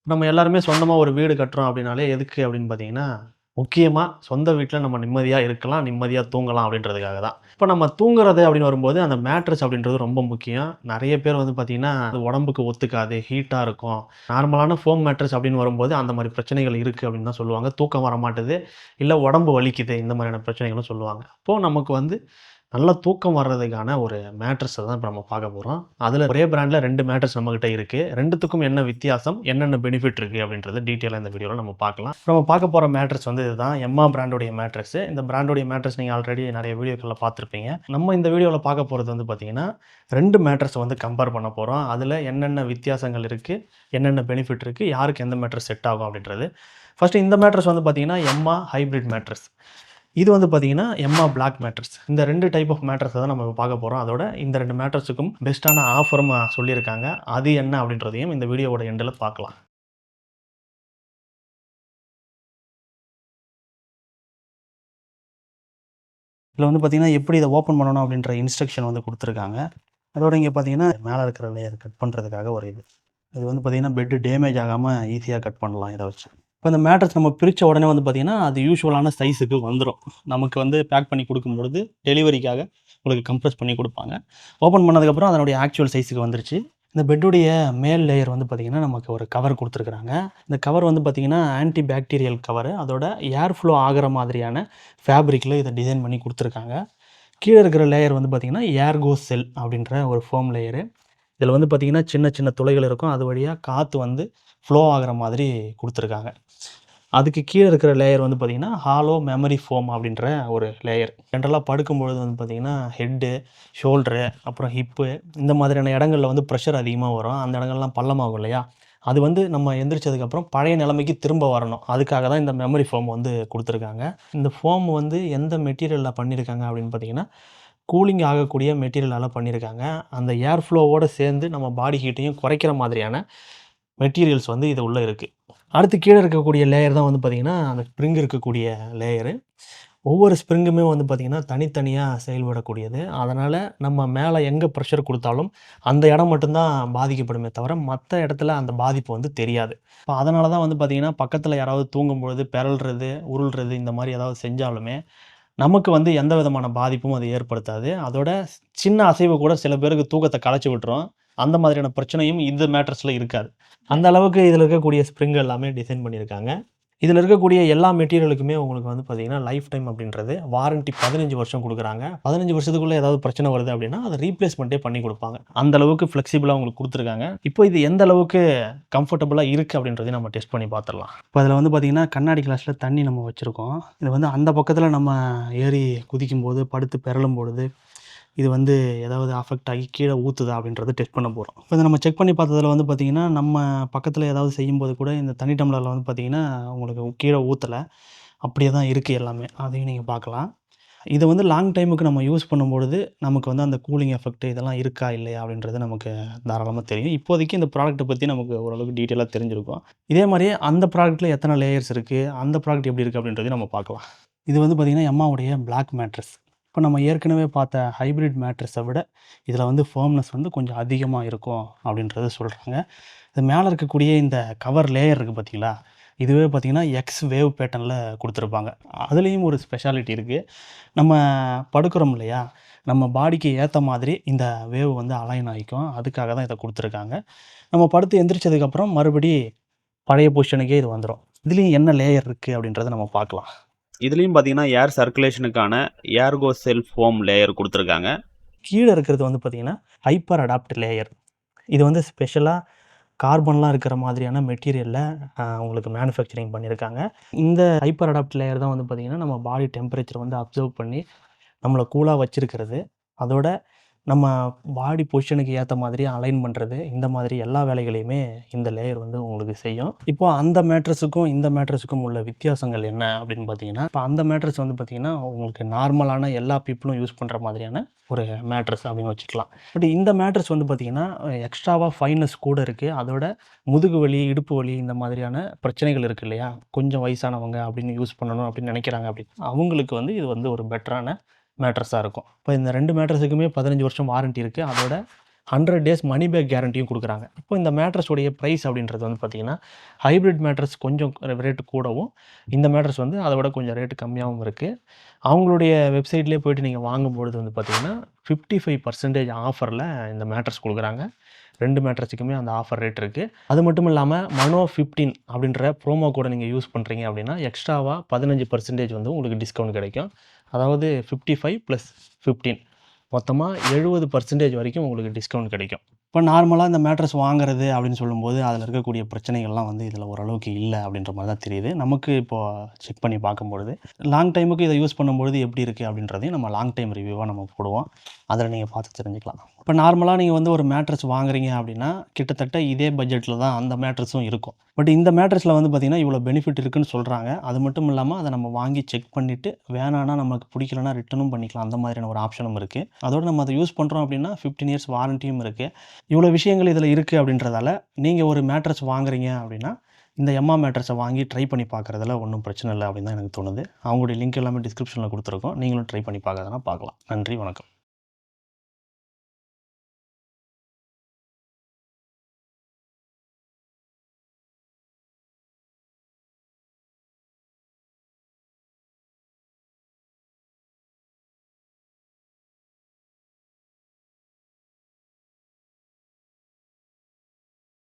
நம்ம எல்லாருமே சொந்தமா ஒரு வீடு கட்டுறோம் அப்படின்னாலே எதுக்கு அப்படின்னு பார்த்தீங்கன்னா, முக்கியமா சொந்த வீட்ல நம்ம நிம்மதியா இருக்கலாம், நிம்மதியா தூங்கலாம் அப்படின்றதுக்காக தான். இப்ப நம்ம தூங்குறது அப்படின்னு வரும்போது, அந்த மேட்ரஸ் அப்படின்றது ரொம்ப முக்கியம். நெறைய பேர் வந்து பார்த்தீங்கன்னா, அது உடம்புக்கு ஒத்துக்காது, ஹீட்டா இருக்கும். நார்மலான ஃபோம் மேட்ரஸ் அப்படின்னு வரும்போது, அந்த மாரி பிரச்சனைகள் இருக்கு அப்படின்னு தான் சொல்லுவாங்க. தூக்கம் வரமாட்டுது, இல்ல உடம்பு வலிக்குது, இந்த மாதிரியான பிரச்சனைகளும் சொல்லுவாங்க. அப்போ நமக்கு வந்து நல்லா தூக்கம் வர்றதுக்கான ஒரு மேட்ரஸ தான் இப்ப நம்ம பார்க்க போறோம். அதுல ஒரே பிராண்ட்ல 2 மேட்ரஸ் நம்மகிட்ட இருக்கு. 2த்துக்கும் என்ன வித்தியாசம்? என்னென்ன பெனிஃபிட் இருக்கு? அப்படின்றத டீட்டெயிலா இந்த வீடியோல நம்ம பார்க்கலாம். இப்ப நம்ம பார்க்க போற மேட்ரஸ் வந்து இதுதான். எம்மா பிராண்டுடைய மேட்ரஸ். இந்த பிராண்டுடைய மேட்ரஸ் நீங்க ஆல்ரெடி நெறைய வீடியோக்கள்ல பார்த்திருப்பீங்க. நம்ம இந்த வீடியோல பார்க்க போறது வந்து பார்த்தீங்கன்னா, 2 மேட்ரஸ வந்து கம்பேர் பண்ண போறோம். அதுல என்னென்ன வித்தியாசங்கள் இருக்கு? என்னென்ன பெனிஃபிட் இருக்கு? யாருக்கு எந்த மேட்ரஸ் செட் ஆகும்? அப்படின்றது. ஃபர்ஸ்ட் இந்த மேட்ரஸ் வந்து பார்த்தீங்கன்னா, எம்மா ஹைபிரிட் மேட்ரஸ். இது வந்து பார்த்தீங்கன்னா, எம்மா பிளாக் மேட்ரஸ். இந்த 2 டைப் ஆஃப் மேட்ரஸ தான் நம்ம பார்க்க போறோம். அதோட இந்த 2 மேட்ரஸுக்கும் பெஸ்ட்டான ஆஃபரும் சொல்லியிருக்காங்க. அது என்ன அப்படின்றதையும் இந்த வீடியோவோட எண்டுல பார்க்கலாம். இதுல வந்து பார்த்தீங்கன்னா, எப்படி இத ஓப்பன் பண்ணணும் அப்படின்ற இன்ஸ்ட்ரக்ஷன் வந்து குடுத்துருக்காங்க. அதோட இங்க பார்த்தீங்கன்னா, மேல இருக்கிற லேயர் கட் பண்றதுக்காக ஒரு இது. இது வந்து பார்த்தீங்கன்னா, பெட் டேமேஜ் ஆகாம ஈஸியா கட் பண்ணலாம் இத வச்சு. இப்ப இந்த மேட்ரஸ் நம்ம பிரிச்ச உடனே வந்து பார்த்தீங்கன்னா, அது யூசுவலான சைஸுக்கு வந்துரும். நமக்கு வந்து பேக் பண்ணி குடுக்கும்பொழுது, டெலிவரிக்காக உங்களுக்கு கம்ப்ரஸ் பண்ணி குடுப்பாங்க. ஓப்பன் பண்ணதுக்கப்புறம் அதனுடைய ஆக்சுவல் சைஸுக்கு வந்துருச்சு. இந்த பெட்டுடைய மேல் லேயர் வந்து பார்த்தீங்கன்னா, நமக்கு ஒரு கவர் குடுத்துருக்காங்க. இந்த கவர் வந்து பார்த்தீங்கன்னா, ஆன்டி பாக்டீரியல் கவரு. அதோட ஏர் ஃப்ளோ ஆகுற மாதிரியான ஃபேப்ரிக்ல இத டிசைன் பண்ணி குடுத்துருக்காங்க. கீழ இருக்கிற லேயர் வந்து பார்த்தீங்கன்னா, ஏர்கோ செல் அப்படின்ற ஒரு ஃபோம் லேயரு. இதில வந்து பார்த்தீங்கன்னா, சின்ன சின்ன துளைகள் இருக்கும். அது வழியா காத்து வந்து ஃப்ளோ ஆகுற மாதிரி குடுத்துருக்காங்க. அதுக்கு கீழ இருக்கிற லேயர் வந்து பார்த்தீங்கன்னா, ஹாலோ மெமரி ஃபோம் அப்படின்ற ஒரு லேயர். ஜென்ரலா படுக்கும்பொழுது வந்து பார்த்தீங்கன்னா, ஹெட்டு, ஷோல்டரு, அப்புறம் ஹிப்பு இந்த மாதிரியான இடங்கள்ல வந்து பிரஷர் அதிகமா வரும். அந்த இடங்கள்லாம் பள்ளமாகும் இல்லையா? அது வந்து நம்ம எந்திரிச்சதுக்கப்புறம் பழைய நிலைமைக்கு திரும்ப வரணும். அதுக்காக தான் இந்த மெமரி ஃபோம் வந்து குடுத்துருக்காங்க. இந்த ஃபோம் வந்து எந்த மெட்டீரியல்ல பண்ணியிருக்காங்க அப்படின்னு பார்த்தீங்கன்னா, கூலிங் ஆகக்கூடிய மெட்டீரியலால பண்ணியிருக்காங்க. அந்த ஏர் ஃப்ளோவோட சேர்ந்து நம்ம பாடி ஹீட்டையும் குறைக்கிற மாதிரியான மெட்டீரியல்ஸ் வந்து இது உள்ள இருக்கு. அடுத்து கீழ இருக்கக்கூடிய லேயர் தான் வந்து பார்த்தீங்கன்னா, அந்த ஸ்ப்ரிங் இருக்கக்கூடிய லேயரு. ஒவ்வொரு ஸ்ப்ரிங்குமே வந்து பார்த்தீங்கன்னா, தனித்தனியா செயல்படக்கூடியது. அதனால நம்ம மேல எங்க பிரஷர் குடுத்தாலும், அந்த இடம் மட்டும் தான் பாதிக்கப்படுமே தவிர, மத்த இடத்துல அந்த பாதிப்பு வந்து தெரியாது. இப்ப அதனால தான் வந்து பார்த்தீங்கன்னா, பக்கத்துல யாராவது தூங்கும்பொழுது பெரள்றது, உருள்றது இந்த மாரி ஏதாவது செஞ்சாலுமே, நமக்கு வந்து எந்த விதமான பாதிப்பும் அது ஏற்படுத்தாது. அதோட சின்ன அசைவு கூட சில பேருக்கு தூக்கத்த கலைச்சு விட்டுரும். அந்த மாதிரியான பிரச்சனையும் இந்த மேட்ரஸ்ல இருக்காது. அந்த அளவுக்கு இதில இருக்கக்கூடிய ஸ்ப்ரிங் எல்லாமே டிசைன் பண்ணியிருக்காங்க. இதில இருக்கக்கூடிய எல்லா மெட்டீரியலுக்குமே உங்களுக்கு வந்து பார்த்தீங்கன்னா, லைஃப் டைம் அப்படின்றது வாரண்டி 15 வருஷம் குடுக்குறாங்க. 15 வருஷத்துக்குள்ள ஏதாவது பிரச்சனை வருது அப்படின்னா, அத ரீப்ளேஸ்மென்ட்டே பண்ணி குடுப்பாங்க. அந்த அளவுக்கு ஃப்ளெக்சிபிளா உங்களுக்கு குடுத்துருக்காங்க. இப்போ இது எந்த அளவுக்கு கம்ஃபர்டபுளா இருக்கு அப்படின்றதையும் நம்ம டெஸ்ட் பண்ணி பார்த்துரலாம். இப்போ அதில வந்து பார்த்தீங்கன்னா, கண்ணாடி கிளாஸ்ல தண்ணி நம்ம வச்சிருக்கோம். இது வந்து அந்த பக்கத்தில நம்ம ஏறி குதிக்கும்போது, படுத்து பெரளும் பொழுது இது வந்து ஏதாவது அஃபெக்ட் ஆகி கீழ ஊத்துதா அப்படின்றத டெஸ்ட் பண்ண போறோம். இப்ப இத நம்ம செக் பண்ணி பார்த்ததுல வந்து பார்த்தீங்கன்னா, நம்ம பக்கத்துல ஏதாவது செய்யும்போது கூட இந்த தண்ணி டம்ளர்ல வந்து பார்த்தீங்கன்னா, உங்களுக்கு கீழ ஊத்தல. அப்படியே தான் இருக்கு எல்லாமே. அதையும் நீங்க பார்க்கலாம். இத வந்து லாங் டைமுக்கு நம்ம யூஸ் பண்ணும்பொழுது, நமக்கு வந்து அந்த கூலிங் எஃபெக்ட் இதெல்லாம் இருக்கா? இல்லையா? அப்படின்றது நமக்கு தாராளமா தெரியும். இப்போதைக்கு இந்த ப்ராடக்ட்ட பத்தி நமக்கு ஓரளவுக்கு டீட்டெயிலா தெரிஞ்சிருக்கும். இதே மாரியே அந்த ப்ராடக்ட்ல எத்தன லேயர்ஸ் இருக்கு? அந்த ப்ராடக்ட் எப்படி இருக்கு? அப்படின்றதையும் நம்ம பார்க்கலாம். இது வந்து பார்த்தீங்கன்னா, எம்மாவுடைய பிளாக் மேட்ரஸ். இப்ப நம்ம ஏற்கனவே பார்த்த ஹைபிரிட் மேட்ரஸ விட, இதில வந்து ஃபர்ம்னஸ் வந்து கொஞ்சம் அதிகமா இருக்கும் அப்படின்றத சொல்றாங்க. இது மேல இருக்கக்கூடிய இந்த கவர் லேயர் இருக்கு பார்த்தீங்களா? இதுவே பார்த்தீங்கன்னா, எக்ஸ் வேவ் பேட்டர்ன்ல குடுத்துருப்பாங்க. அதுலயும் ஒரு ஸ்பெஷாலிட்டி இருக்கு. நம்ம படுக்கிறோம் இல்லையா? நம்ம பாடிக்கு ஏத்த மாதிரி இந்த வேவ் வந்து அலைன் ஆயிக்கும். அதுக்காக தான் இத குடுத்துருக்காங்க. நம்ம படுத்து எந்திரிச்சதுக்கப்புறம் மறுபடி பழைய பொசிஷனுக்கே இது வந்துரும். இதுலயும் என்ன லேயர் இருக்கு அப்படின்றத நம்ம பார்க்கலாம். இதுலயும் பார்த்தீங்கன்னா, ஏர் சர்க்குலேஷனுக்கான ஏர்கோ செல்ஃப் ஃபோம் லேயர் குடுத்துருக்காங்க. கீழ இருக்கிறது வந்து பார்த்தீங்கன்னா, ஹைப்பர் அடாப்ட் லேயர். இது வந்து ஸ்பெஷலா கார்பன்லாம் இருக்கிற மாதிரியான மெட்டீரியல்ல உங்களுக்கு மேனுஃபேக்சரிங் பண்ணியிருக்காங்க. இந்த ஹைப்பர் அடாப்ட் லேயர் தான் வந்து பார்த்தீங்கன்னா, நம்ம பாடி டெம்பரேச்சர் வந்து அப்சர்வ் பண்ணி, நம்மள கூலா வச்சிருக்கிறது. அதோட நம்ம பாடி பொசிஷனுக்கு ஏத்த மாதிரி அலைன் பண்றது, இந்த மாதிரி எல்லா வேலைகளையுமே இந்த லேயர் வந்து உங்களுக்கு செய்யும். இப்போ அந்த மேட்ரஸுக்கும், இந்த மேட்ரஸுக்கும் உள்ள வித்தியாசங்கள் என்ன அப்படின்னு பார்த்தீங்கன்னா, இப்ப அந்த மேட்ரஸ் வந்து பார்த்தீங்கன்னா, உங்களுக்கு நார்மலான எல்லா பீப்பிளும் யூஸ் பண்ற மாதிரியான ஒரு மேட்ரஸ் அப்படின்னு வச்சுக்கலாம். பட் இந்த மேட்ரஸ் வந்து பார்த்தீங்கன்னா, எக்ஸ்ட்ராவா ஃபைனஸ் கூட இருக்கு. அதோட முதுகு வலி, இடுப்பு வலி இந்த மாதிரியான பிரச்சனைகள் இருக்கு இல்லையா? கொஞ்சம் வயசானவங்க அப்படின்னு யூஸ் பண்ணணும் அப்படின்னு நினைக்கிறாங்க அப்படின்னு அவங்களுக்கு வந்து இது வந்து ஒரு பெட்டரான மேட்ரஸா இருக்கும். இப்ப இந்த 2 மேட்ரஸுக்குமே 15 வருஷம் வாரண்டி இருக்கு. அதோட 100 டேஸ் மணி பேக் கேரண்டியும் கொடுக்குறாங்க. இப்போ இந்த மேட்ரஸோடைய ப்ரைஸ் அப்படின்றது வந்து பார்த்தீங்கன்னா, ஹைப்ரிட் மேட்ரஸ் கொஞ்சம் ரேட்டு கூடவும், இந்த மேட்ரஸ் வந்து அதை விட கொஞ்சம் ரேட்டு கம்மியாகவும் இருக்குது. அவங்களுடைய வெப்சைட்லேயே போய்ட்டு நீங்கள் வாங்கும்பொழுது வந்து பார்த்தீங்கன்னா 55% ஆஃபரில் இந்த மேட்ரஸ் கொடுக்குறாங்க. 2 மேட்ரஸுக்குமே அந்த ஆஃபர் ரேட் இருக்குது. அது மட்டும் இல்லாமல் மனோ 15 அப்படின்ற ப்ரோமோ கோடை நீங்கள் யூஸ் பண்ணுறீங்க அப்படின்னா எக்ஸ்ட்ராவாக 15% வந்து உங்களுக்கு டிஸ்கவுண்ட் கிடைக்கும். அதாவது 55 + 15 மொத்தமாக 70% வரைக்கும் உங்களுக்கு டிஸ்கவுண்ட் கிடைக்கும். இப்போ நார்மலாக இந்த மேட்ரஸ் வாங்குறது அப்படின்னு சொல்லும்போது அதில் இருக்கக்கூடிய பிரச்சனைகள்லாம் வந்து இதில் ஓரளவுக்கு இல்லை அப்படின்ற மாதிரி தான் தெரியுது. நமக்கு இப்போது செக் பண்ணி பார்க்கும்பொழுது லாங் டைமுக்கு இதை யூஸ் பண்ணும்பொழுது எப்படி இருக்குது அப்படின்றதையும் நம்ம லாங் டைம் ரிவ்யூவாக நம்ம போடுவோம். அதில் நீங்கள் பார்த்து தெரிஞ்சுக்கலாம். இப்போ நார்மலாக நீங்கள் வந்து ஒரு மேட்ரஸ் வாங்குறீங்க அப்படின்னா கிட்டத்தட்ட இதே பட்ஜெட்டில் தான் அந்த மேட்ரஸும் இருக்கும். பட் இந்த மேட்ரஸில் வந்து பார்த்திங்கன்னா இவ்வளோ பெனிஃபிட் இருக்குதுன்னு சொல்கிறாங்க. அது மட்டும் இல்லாமல் அதை நம்ம வாங்கி செக் பண்ணிவிட்டு வேணான்னா நமக்கு பிடிக்கலனா ரிட்டனும் பண்ணிக்கலாம். அந்த மாதிரியான ஒரு ஆப்ஷனும் இருக்குது. அதோடு நம்ம அதை யூஸ் பண்ணுறோம் அப்படின்னா 15 இயர்ஸ் வாரண்டியும் இருக்குது. இவ்வளோ விஷயங்கள் இதில் இருக்குது அப்படின்றதால நீங்கள் ஒரு மேட்ரஸ் வாங்குறீங்க அப்படின்னா இந்த எம்மா மேட்ரஸை வாங்கி ட்ரை பண்ணி பார்க்குறதுல ஒன்றும் பிரச்சனை இல்லை அப்படின்னு தான் எனக்கு தோணுது. அவங்களுடைய லிங்க் எல்லாமே டிஸ்கிரிப்ஷனில் கொடுத்துருக்கோம். நீங்களும் ட்ரை பண்ணி பார்க்கறதுனா பார்க்கலாம். நன்றி, வணக்கம்.